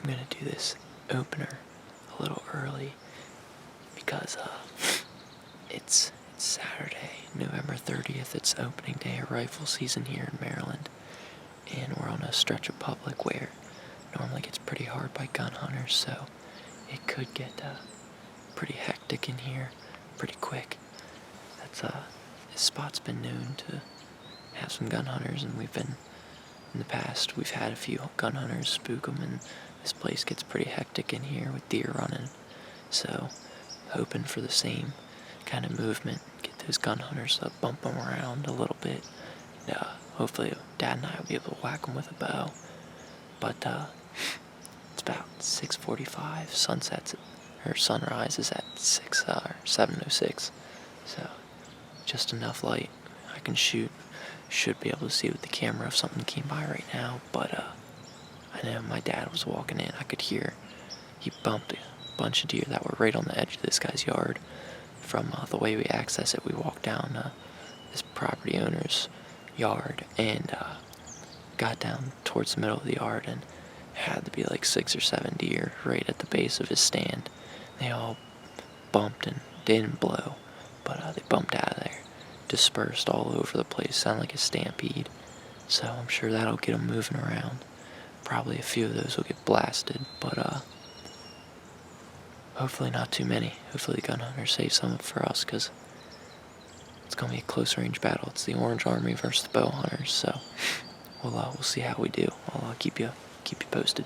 I'm gonna do this opener a little early because it's Saturday, November 30th. It's opening day of rifle season here in Maryland, and we're on a stretch of public where it normally gets pretty hard by gun hunters, so it could get pretty hectic in here pretty quick. This spot's been known to have some gun hunters, and in the past, we've had a few gun hunters spook them, and this place gets pretty hectic in here with deer running. So, hoping for the same kind of movement, get those gun hunters to bump them around a little bit. And, hopefully, Dad and I will be able to whack them with a bow. But it's about 6:45. Sunrise is at 7:06. So, just enough light I can shoot. Should be able to see with the camera if something came by right now, but I know my dad was walking in. I could hear he bumped a bunch of deer that were right on the edge of this guy's yard. From the way we access it, we walked down this property owner's yard and got down towards the middle of the yard, and had to be like 6 or 7 deer right at the base of his stand. They all bumped and didn't blow, but they bumped out of there. Dispersed all over the place, sound like a stampede. So I'm sure that'll get them moving around. Probably a few of those will get blasted, but hopefully not too many. Hopefully the gun hunter saves some for us, because it's gonna be a close range battle. It's the Orange Army versus the bow hunters, so we'll see how we do. I'll keep you posted.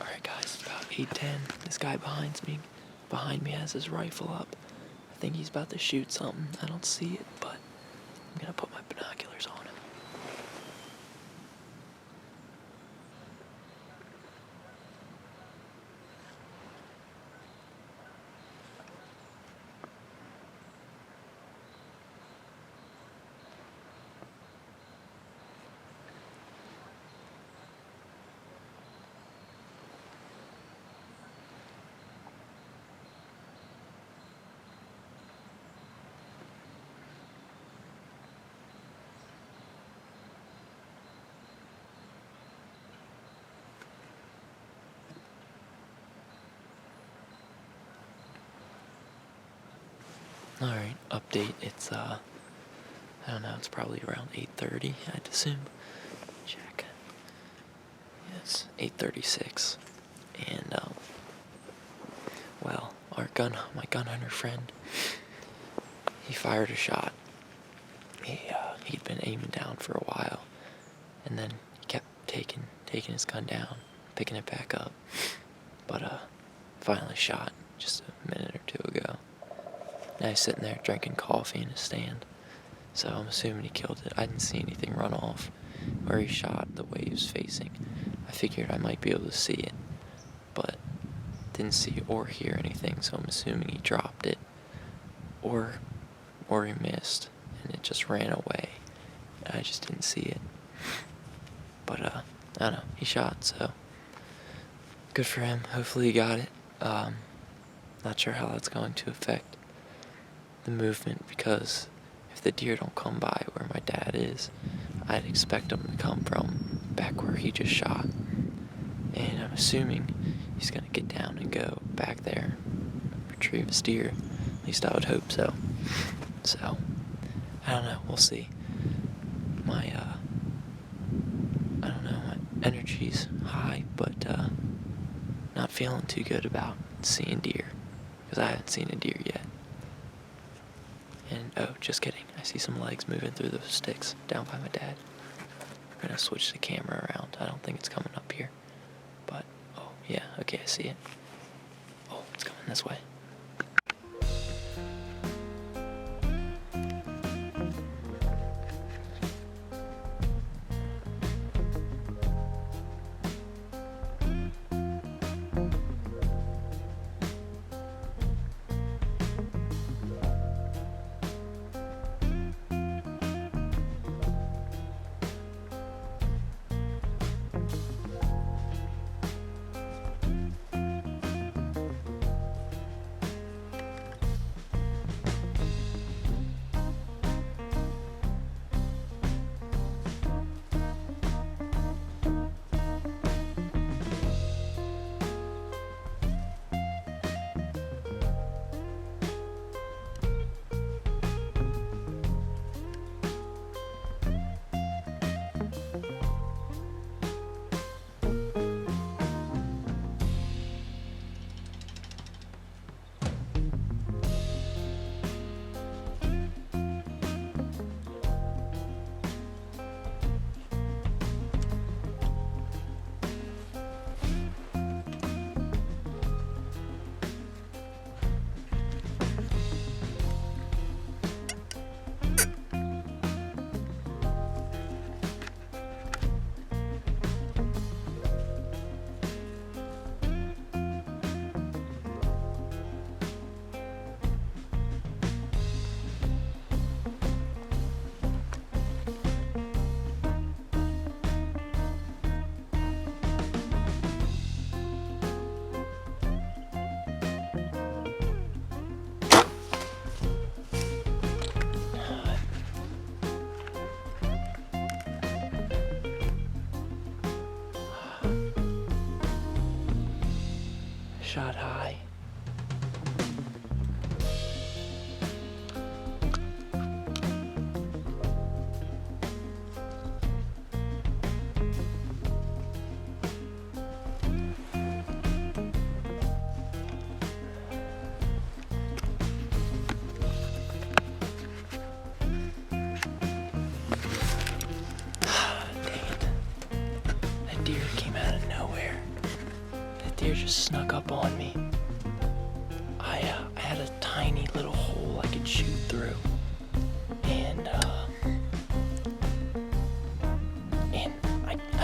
Alright guys, about 8:10. This guy behind me has his rifle up. I think he's about to shoot something. I don't see it, but I'm gonna put my binoculars on him. Alright, update. It's I don't know, it's probably around 8:30, I'd assume. Check. Yeah, it's 8:36. And well, my gun hunter friend, he fired a shot. He'd been aiming down for a while, and then he kept taking his gun down, picking it back up. But finally shot just a minute or two ago. Now he's sitting there drinking coffee in his stand. So I'm assuming he killed it. I didn't see anything run off where he shot, the way he was facing. I figured I might be able to see it, but didn't see or hear anything, so I'm assuming he dropped it. Or he missed, and it just ran away. I just didn't see it. But I don't know, he shot, so good for him. Hopefully he got it. Not sure how that's going to affect the movement, because if the deer don't come by where my dad is, I'd expect him to come from back where he just shot. And I'm assuming he's gonna get down and go back there, retrieve his deer. At least I would hope so. So, I don't know, we'll see. My energy's high, but not feeling too good about seeing deer, because I haven't seen a deer yet. And, oh, just kidding, I see some legs moving through those sticks down by my dad. I'm gonna switch the camera around. I don't think it's coming up here, but, oh, yeah, okay, I see it. Oh, it's coming this way. Shot high. Deer came out of nowhere. The deer just snuck up on me. I had a tiny little hole I could shoot through, and I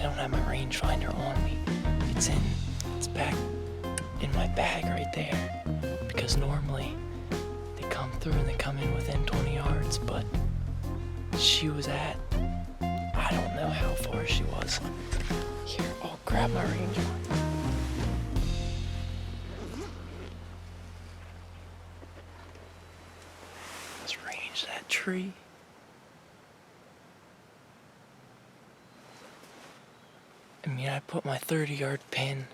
don't have my rangefinder on me. It's back in my bag right there, because normally they come through and they come in within 20 yards, but she was at, I don't know how far she was. Here, I'll grab my rangefinder. Let's range that tree. I mean, I put my 30-yard pin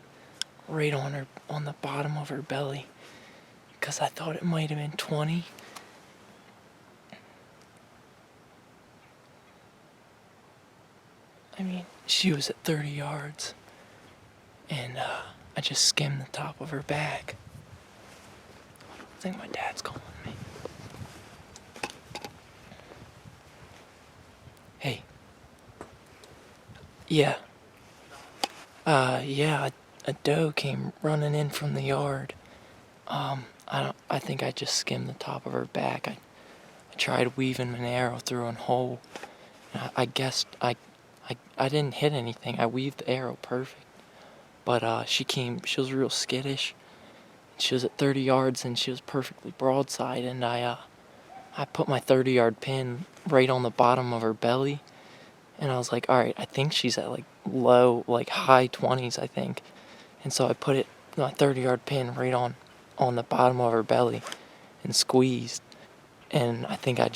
right on the bottom of her belly, because I thought it might have been 20. I mean, she was at 30 yards, and I just skimmed the top of her back. I think my dad's calling me. Hey. Yeah. Yeah, a doe came running in from the yard. I think I just skimmed the top of her back. I tried weaving an arrow through a hole. I guessed I didn't hit anything. I weaved the arrow perfect. But she was real skittish. She was at 30 yards and she was perfectly broadside, and I put my 30-yard pin right on the bottom of her belly, and I was like, all right, I think she's at high 20s, I think. And so I put my 30-yard pin right on the bottom of her belly and squeezed. and I think I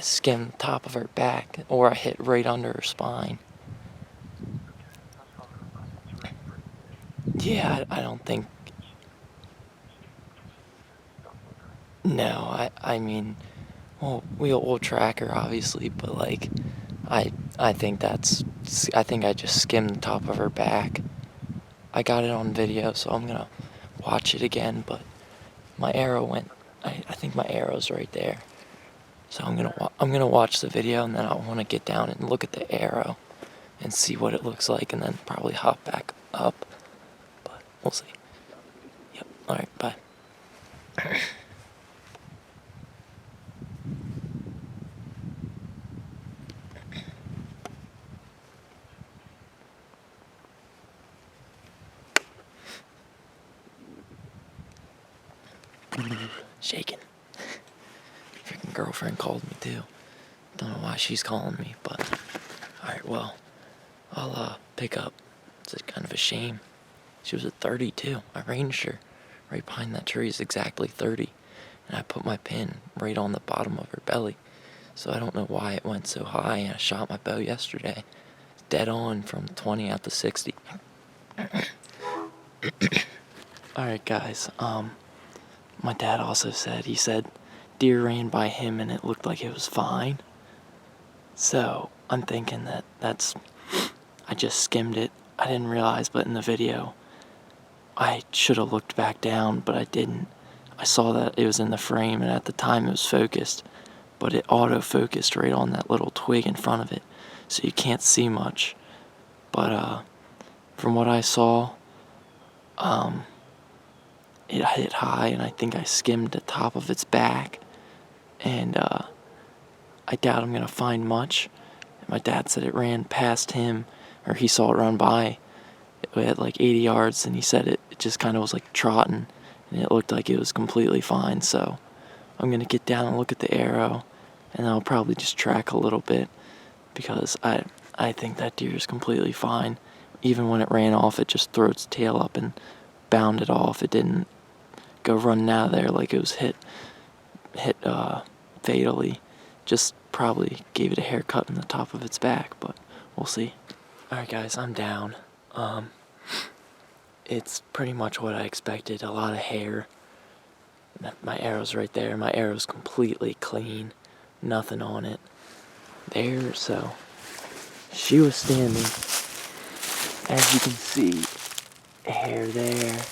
skimmed the top of her back, or I hit right under her spine. Yeah, I don't think. No, I mean, well, we'll track her obviously, but like, I think I think I just skimmed the top of her back. I got it on video, so I'm gonna watch it again, but my arrow went. I think my arrow's right there. So I'm gonna watch the video, and then I want to get down and look at the arrow and see what it looks like, and then probably hop back up. But we'll see. Yep. All right. Bye. Shaking. Freaking girlfriend called me too. Don't know why she's calling me, but alright, well, I'll pick up. It's kind of a shame. She was at 30 too. I ranged her. Right behind that tree is exactly 30. And I put my pin right on the bottom of her belly. So I don't know why it went so high, and I shot my bow yesterday. Dead on from 20 out to 60. Alright guys, my dad also he said deer ran by him and it looked like it was fine. So I'm thinking I just skimmed it. I didn't realize, but in the video, I should have looked back down, but I didn't. I saw that it was in the frame, and at the time it was focused, but it auto-focused right on that little twig in front of it, so you can't see much. But from what I saw, it hit high, and I think I skimmed the top of its back, and I doubt I'm gonna find much. My dad said it ran past him, or he saw it run by at like 80 yards, and he said it just kind of was like trotting, and it looked like it was completely fine. So I'm gonna get down and look at the arrow, and I'll probably just track a little bit, because I think that deer is completely fine. Even when it ran off, it just threw its tail up and bounded off. It didn't go running out of there like it was hit fatally. Just probably gave it a haircut in the top of its back, but we'll see. Alright guys, I'm down. It's pretty much what I expected. A lot of hair. My arrow's right there. My arrow's completely clean. Nothing on it. There, so she was standing. As you can see, hair there,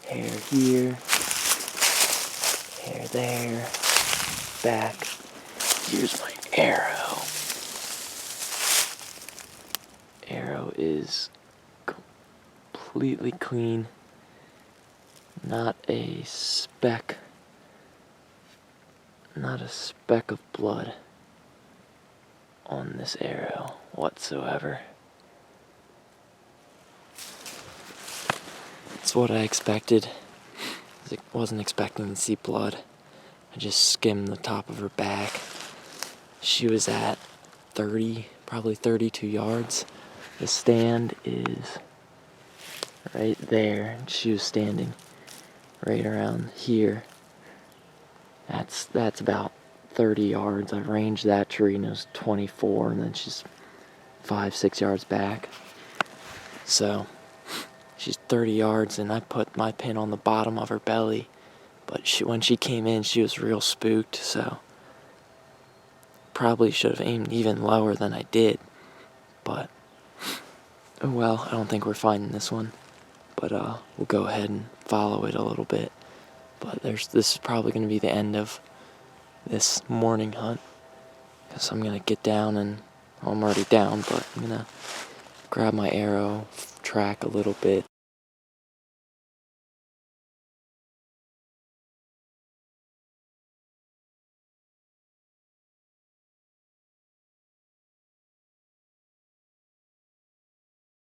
hair here, hair there, back. Here's my arrow. Arrow is completely clean. Not a speck of blood on this arrow whatsoever. It's what I expected. I wasn't expecting to see blood. I just skimmed the top of her back. She was at 30, probably 32 yards. The stand is right there. She was standing right around here. That's about 30 yards. I ranged that tree and it was 24, and then she's 5-6 yards back. So she's 30 yards, and I put my pin on the bottom of her belly. But when she came in, she was real spooked, so probably should have aimed even lower than I did. But oh well, I don't think we're finding this one. But we'll go ahead and follow it a little bit. But this is probably going to be the end of this morning hunt, because I'm going to get down and, well, I'm already down, but I'm going to grab my arrow, track a little bit,